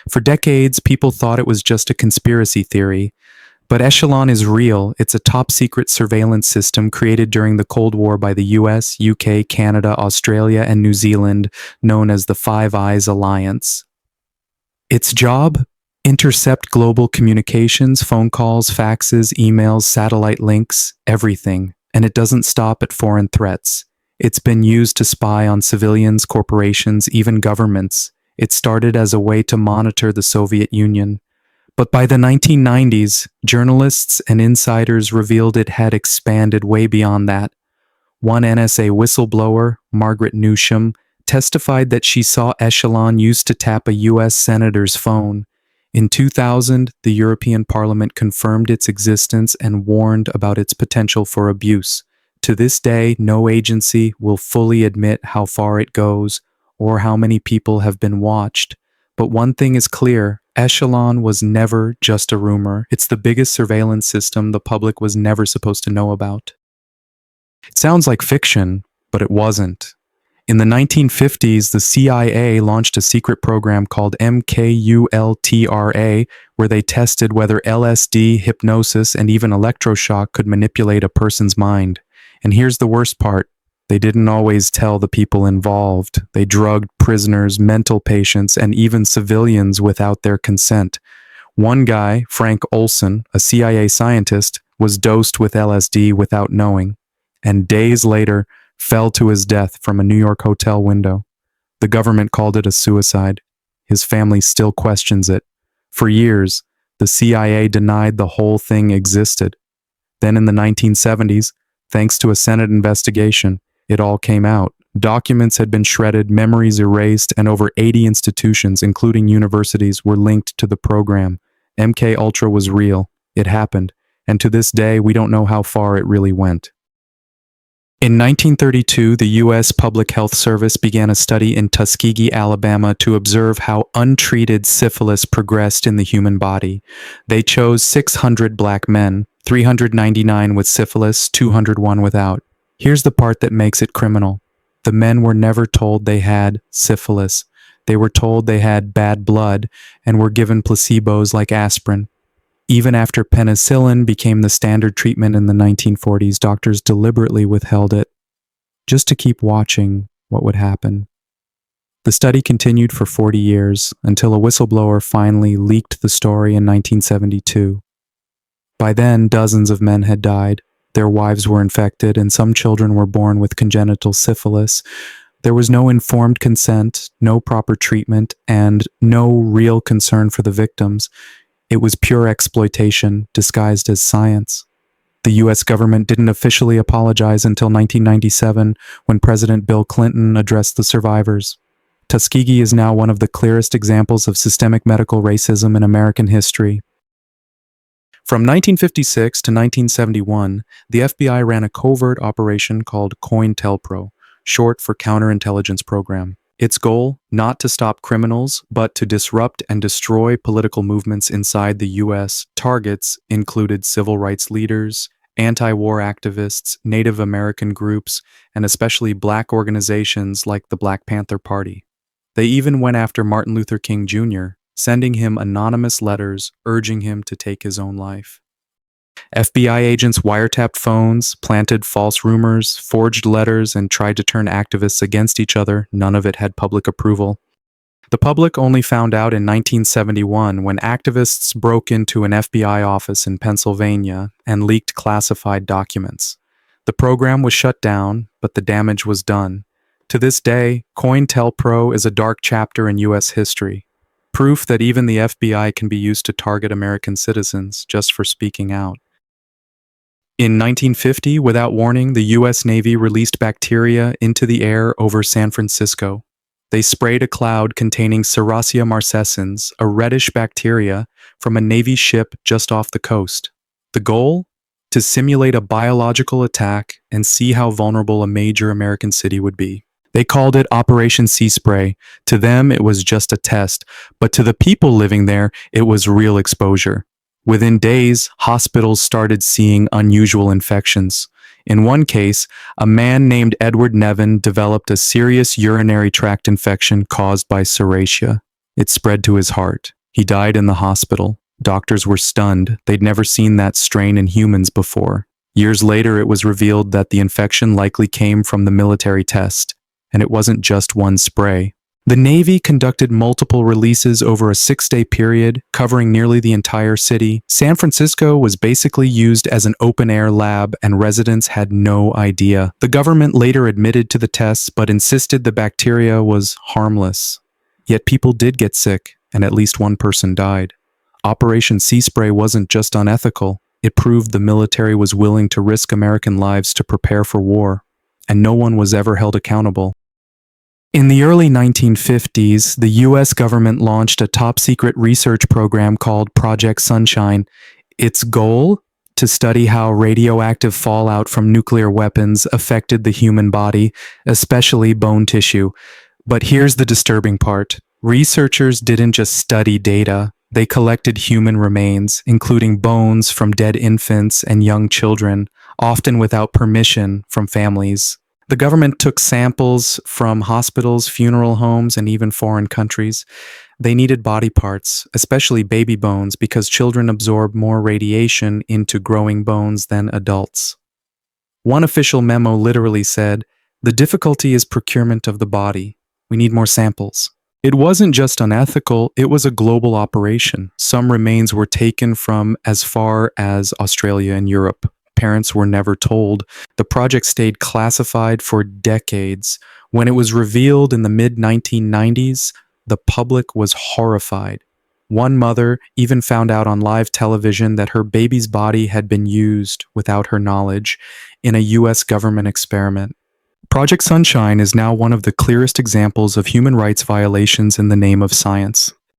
For decades, people thought it was just a conspiracy theory. But Echelon is real. It's a top secret surveillance system created during the Cold War by the US, UK, Canada, Australia, and New Zealand, known as the Five Eyes Alliance. Its job? Intercept global communications, phone calls, faxes, emails, satellite links, everything. And it doesn't stop at foreign threats. It's been used to spy on civilians, corporations, even governments. It started as a way to monitor the Soviet Union. But by the 1990s, journalists and insiders revealed it had expanded way beyond that. One NSA whistleblower, Margaret Newsham, testified that she saw Echelon used to tap a US senator's phone. In 2000, the European Parliament confirmed its existence and warned about its potential for abuse. To this day, no agency will fully admit how far it goes or how many people have been watched. But one thing is clear, Echelon was never just a rumor. It's the biggest surveillance system the public was never supposed to know about. It sounds like fiction, but it wasn't. In the 1950s, the CIA launched a secret program called MKULTRA, where they tested whether LSD, hypnosis, and even electroshock could manipulate a person's mind. And here's the worst part. They didn't always tell the people involved. They drugged prisoners, mental patients, and even civilians without their consent. One guy, Frank Olson, a CIA scientist, was dosed with LSD without knowing, and days later fell to his death from a New York hotel window. The government called it a suicide. His family still questions it. For years, the CIA denied the whole thing existed. Then in the 1970s, thanks to a Senate investigation, it all came out. Documents had been shredded, memories erased, and over 80 institutions, including universities, were linked to the program. MK Ultra was real. It happened. And to this day, we don't know how far it really went. In 1932, the U.S. Public Health Service began a study in Tuskegee, Alabama, to observe how untreated syphilis progressed in the human body. They chose 600 black men, 399 with syphilis, 201 without. Here's the part that makes it criminal. The men were never told they had syphilis. They were told they had bad blood and were given placebos like aspirin. Even after penicillin became the standard treatment in the 1940s, doctors deliberately withheld it, just to keep watching what would happen. The study continued for 40 years, until a whistleblower finally leaked the story in 1972. By then, dozens of men had died. Their wives were infected, and some children were born with congenital syphilis. There was no informed consent, no proper treatment, and no real concern for the victims. It was pure exploitation, disguised as science. The U.S. government didn't officially apologize until 1997, when President Bill Clinton addressed the survivors. Tuskegee is now one of the clearest examples of systemic medical racism in American history. From 1956 to 1971, the FBI ran a covert operation called COINTELPRO, short for Counterintelligence Program. Its goal, not to stop criminals, but to disrupt and destroy political movements inside the U.S. Targets included civil rights leaders, anti-war activists, Native American groups, and especially black organizations like the Black Panther Party. They even went after Martin Luther King Jr., sending him anonymous letters urging him to take his own life. FBI agents wiretapped phones, planted false rumors, forged letters, and tried to turn activists against each other. None of it had public approval. The public only found out in 1971 when activists broke into an FBI office in Pennsylvania and leaked classified documents. The program was shut down, but the damage was done. To this day, COINTELPRO is a dark chapter in U.S. history. Proof that even the FBI can be used to target American citizens just for speaking out. In 1950, without warning, the U.S. Navy released bacteria into the air over San Francisco. They sprayed a cloud containing Serratia marcescens, a reddish bacteria, from a Navy ship just off the coast. The goal? To simulate a biological attack and see how vulnerable a major American city would be. They called it Operation Sea Spray. To them, it was just a test, but to the people living there, it was real exposure. Within days, hospitals started seeing unusual infections. In one case, a man named Edward Nevin developed a serious urinary tract infection caused by Serratia. It spread to his heart. He died in the hospital. Doctors were stunned. They'd never seen that strain in humans before. Years later, it was revealed that the infection likely came from the military test, and it wasn't just one spray. The Navy conducted multiple releases over a 6-day period, covering nearly the entire city. San Francisco was basically used as an open-air lab, and residents had no idea. The government later admitted to the tests, but insisted the bacteria was harmless. Yet people did get sick, and at least one person died. Operation Sea Spray wasn't just unethical. It proved the military was willing to risk American lives to prepare for war, and no one was ever held accountable. In the early 1950s, the US government launched a top-secret research program called Project Sunshine. Its goal? To study how radioactive fallout from nuclear weapons affected the human body, especially bone tissue. But here's the disturbing part. Researchers didn't just study data. They collected human remains, including bones from dead infants and young children, often without permission from families. The government took samples from hospitals, funeral homes, and even foreign countries. They needed body parts, especially baby bones, because children absorb more radiation into growing bones than adults. One official memo literally said, "The difficulty is procurement of the body. We need more samples." It wasn't just unethical, it was a global operation. Some remains were taken from as far as Australia and Europe. Parents were never told. The project stayed classified for decades. When it was revealed in the mid-1990s, the public was horrified. One mother even found out on live television that her baby's body had been used without her knowledge in a US government experiment. Project Sunshine is now one of the clearest examples of human rights violations in the name of science.